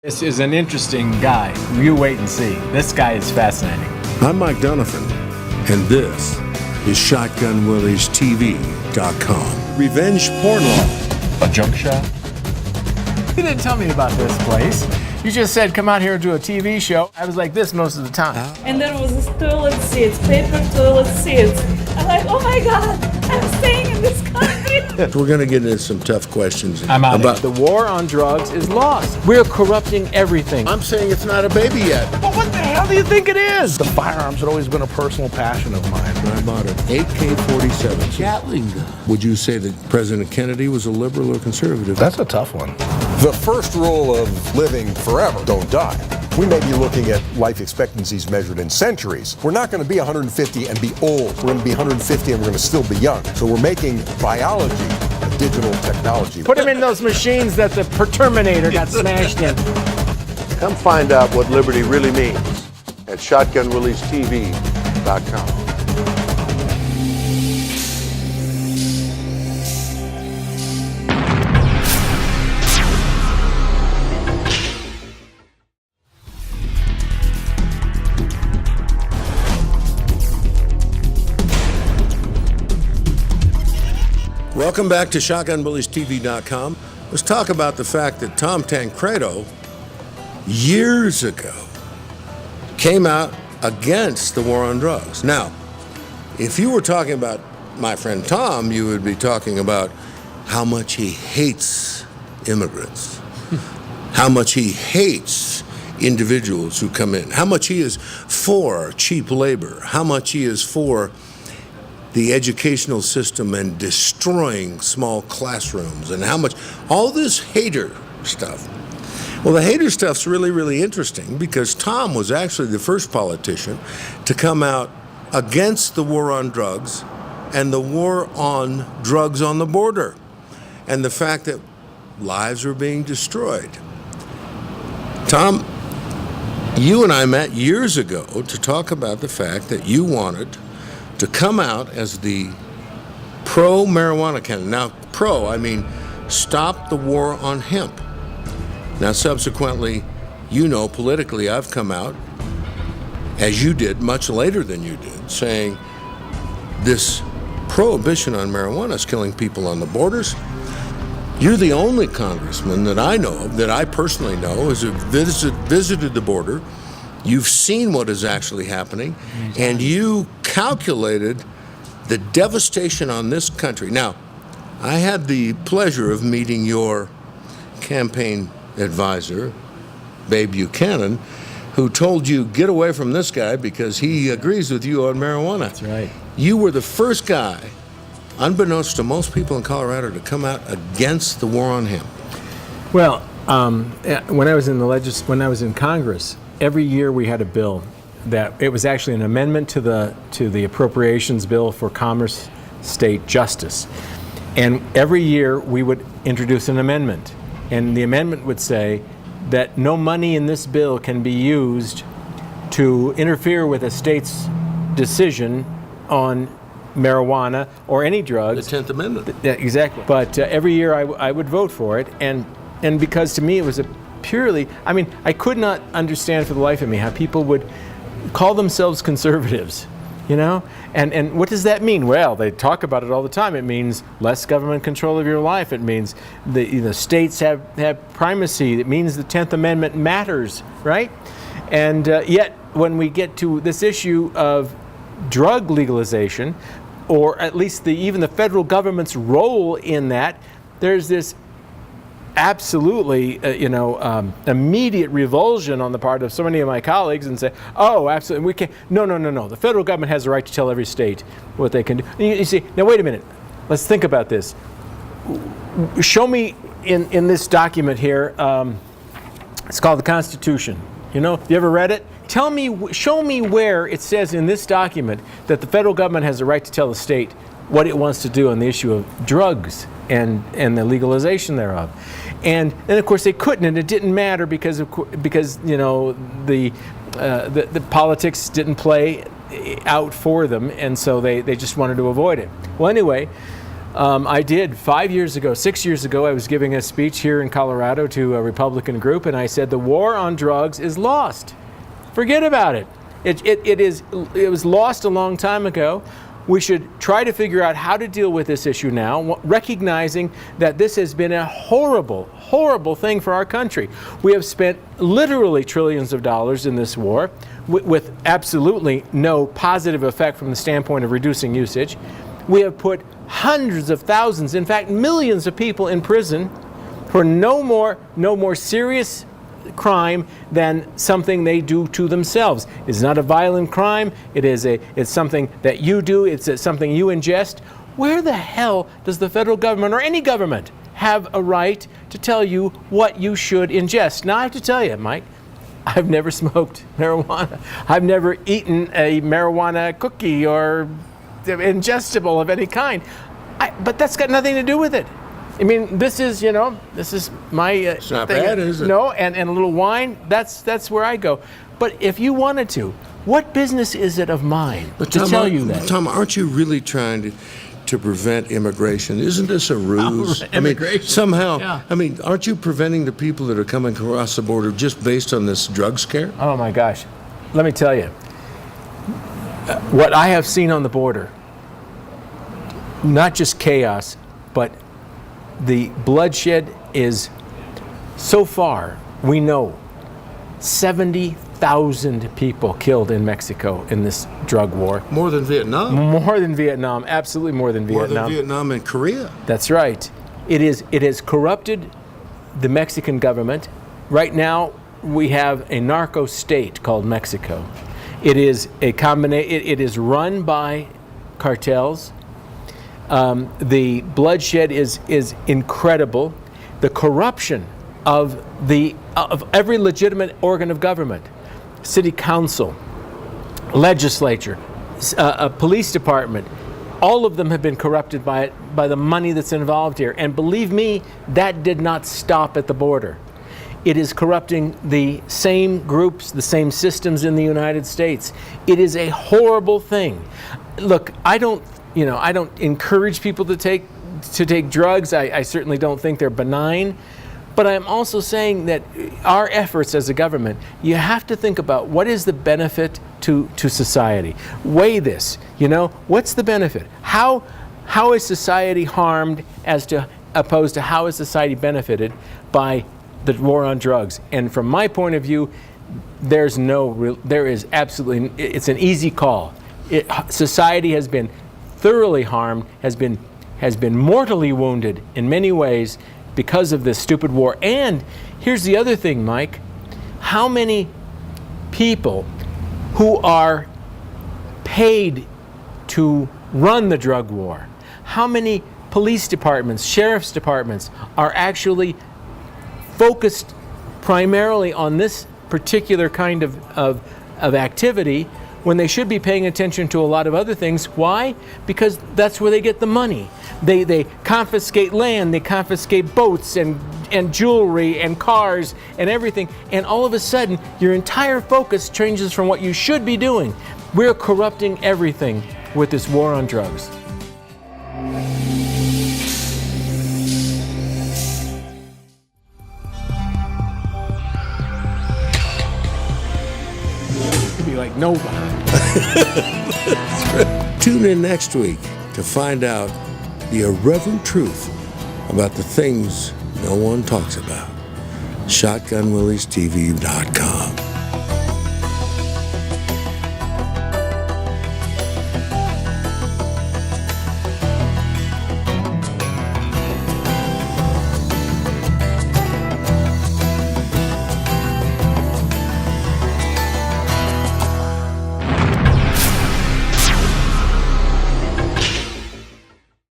This is an interesting guy. You wait and see. This guy is fascinating. I'm Mike Dunafon, and this is ShotgunWilliesTV.com. Revenge porn law. A junk shop? You didn't tell me about this place. You just said, come out here and do a TV show. I was like this most of the time. And there was this toilet seats, paper toilet seats. I'm like, oh my God, I'm staying in this country. We're going to get into some tough questions. I'm out about the war on drugs is lost. We're corrupting everything. I'm saying it's not a baby yet. But what the hell do you think it is? The firearms had always been a personal passion of mine. I bought an AK-47 Gatling gun. Would you say that President Kennedy was a liberal or conservative? That's a tough one. The first rule of living forever, don't die. We may be looking at life expectancies measured in centuries. We're not going to be 150 and be old. We're going to be 150 and we're going to still be young. So we're making biology a digital technology. Put them in those machines that the Terminator got smashed in. Come find out what liberty really means at ShotgunWilliesTV.com. Welcome back to ShotgunWilliesTV.com. Let's talk about the fact that Tom Tancredo, years ago, came out against the war on drugs. Now, if you were talking about my friend Tom, you would be talking about how much he hates immigrants, how much he hates individuals who come in, how much he is for cheap labor, how much he is for the educational system and destroying small classrooms, and how much, all this hater stuff. Well, the hater stuff's really, really interesting because Tom was actually the first politician to come out against the war on drugs and the war on drugs on the border and the fact that lives were being destroyed. Tom, you and I met years ago to talk about the fact that you wanted to come out as the pro-marijuana candidate. Now, pro, I mean stop the war on hemp. Now, subsequently, you know, politically, I've come out, as you did, much later than you did, saying this prohibition on marijuana is killing people on the borders. You're the only congressman that I know of, that I personally know, has visited the border. You've seen what is actually happening, and you calculated the devastation on this country. Now, I had the pleasure of meeting your campaign advisor, Babe Buchanan, who told you, get away from this guy because he agrees with you on marijuana. That's right. You were the first guy, unbeknownst to most people in Colorado, to come out against the war on hemp. Well, when I was in Congress, every year we had a bill that it was actually an amendment to the appropriations bill for commerce, state justice, and every year we would introduce an amendment, and the amendment would say that no money in this bill can be used to interfere with a state's decision on marijuana or any drugs. The 10th Amendment. Yeah, exactly. But every year I would vote for it, and because to me it was a purely, I mean, I could not understand for the life of me how people would call themselves conservatives, you know? And what does that mean? Well, they talk about it all the time. It means less government control of your life. It means the states have primacy. It means the 10th Amendment matters, right? And yet, when we get to this issue of drug legalization, or at least even the federal government's role in that, there's this absolutely, immediate revulsion on the part of so many of my colleagues and say, oh, absolutely, we can't. No. The federal government has the right to tell every state what they can do. You see, now wait a minute. Let's think about this. Show me in this document here, it's called the Constitution. You know, have you ever read it? Show me where it says in this document that the federal government has the right to tell the state what it wants to do on the issue of drugs and the legalization thereof. And then, of course, they couldn't, and it didn't matter because you know the politics didn't play out for them, and so they just wanted to avoid it. Well, anyway, I did 5 years ago, 6 years ago. I was giving a speech here in Colorado to a Republican group, and I said the war on drugs is lost. Forget about it. It was lost a long time ago. We should try to figure out how to deal with this issue now, recognizing that this has been a horrible, horrible thing for our country. We have spent literally trillions of dollars in this war with absolutely no positive effect from the standpoint of reducing usage. We have put hundreds of thousands, in fact millions of people in prison for no more serious crime than something they do to themselves. It's not a violent crime. It's something that you do. It's something you ingest. Where the hell does the federal government or any government have a right to tell you what you should ingest? Now I have to tell you, Mike, I've never smoked marijuana. I've never eaten a marijuana cookie or ingestible of any kind. But that's got nothing to do with it. I mean, this is my it's not thing. bad, is it? No, and a little wine, that's where I go. But if you wanted to, what business is it of mine to tell you that? Tom, aren't you really trying to prevent immigration? Isn't this a ruse? Immigration. Somehow, Yeah. aren't you preventing the people that are coming across the border just based on this drug scare? Oh my gosh. Let me tell you, what I have seen on the border, not just chaos, but the bloodshed is, so far, we know, 70,000 people killed in Mexico in this drug war. More than Vietnam. More than Vietnam, absolutely more than Vietnam. More than Vietnam and Korea. That's right. It has corrupted the Mexican government. Right now, we have a narco state called Mexico. It is it is run by cartels. The bloodshed is incredible. The corruption of every legitimate organ of government, city council, legislature, a police department, all of them have been corrupted by the money that's involved here. And believe me, that did not stop at the border. It is corrupting the same groups, the same systems in the United States. It is a horrible thing. Look, I don't encourage people to take drugs. I certainly don't think they're benign. But I'm also saying that our efforts as a government, you have to think about what is the benefit to society. Weigh this. What's the benefit? How is society harmed opposed to how is society benefited by the war on drugs? And from my point of view, there is absolutely, it's an easy call. Society has been thoroughly harmed, has been mortally wounded in many ways because of this stupid war. And here's the other thing, Mike. How many people who are paid to run the drug war, how many police departments, sheriff's departments are actually focused primarily on this particular kind of activity when they should be paying attention to a lot of other things? Why? Because that's where they get the money. They confiscate land, they confiscate boats and jewelry and cars and everything, and all of a sudden your entire focus changes from what you should be doing. We're corrupting everything with this war on drugs. It'd be like nobody. Tune in next week to find out the irreverent truth about the things no one talks about. ShotgunWilliesTV.com.